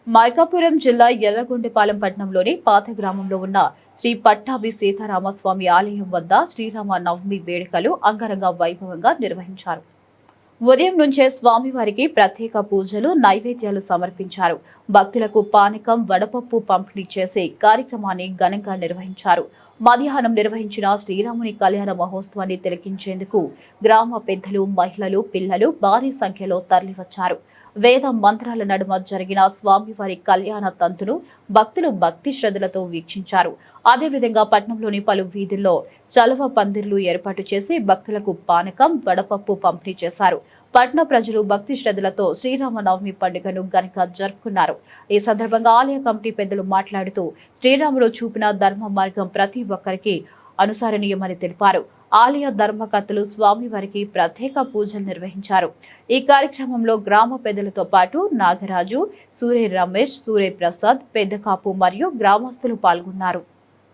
మార్కాపురం జిల్లా ఎర్రగొండపాలెం పట్టణంలోని పాత గ్రామంలో ఉన్న శ్రీ పట్టాభి సీతారామస్వామి ఆలయం వద్ద శ్రీరామ నవమి వేడుకలు అంగరంగ వైభవంగా నిర్వహించారు. ఉదయం నుంచే స్వామివారికి ప్రత్యేక పూజలు, నైవేద్యాలు సమర్పించారు. భక్తులకు పానకం, వడపప్పు పంపిణీ చేసే కార్యక్రమాన్ని ఘనంగా నిర్వహించారు. మధ్యాహ్నం నిర్వహించిన శ్రీరాముని కళ్యాణ మహోత్సవాన్ని తిలకించేందుకు గ్రామ పెద్దలు, మహిళలు, పిల్లలు భారీ సంఖ్యలో తరలివచ్చారు. వేద మంత్రాల నడుమ జరిగిన స్వామివారి కళ్యాణ తంతును భక్తులు భక్తి శ్రద్ధలతో వీక్షించారు. అదేవిధంగా పట్టణంలోని పలు వీధుల్లో చలువ పందిర్లు ఏర్పాటు చేసి భక్తులకు పానకం, వడపప్పు పంపిణీ చేశారు. పట్టణ ప్రజలు భక్తి శ్రద్ధలతో శ్రీరామనవమి పండుగను ఘనంగా జరుపుకున్నారు. ఈ సందర్భంగా ఆలయ కమిటీ పెద్దలు మాట్లాడుతూ శ్రీరాముడు చూపిన ధర్మ మార్గం ప్రతి ఒక్కరికి అనుసరణీయమని తెలిపారు. ఆలయ ధర్మకర్తలు స్వామివారికి ప్రత్యేక పూజలు నిర్వహించారు. ఈ కార్యక్రమంలో గ్రామ పెద్దలతో పాటు నాగరాజు, సూర్య రమేష్, సూర్య ప్రసాద్, పెద్దకాపు మరియు గ్రామస్తులు పాల్గొన్నారు.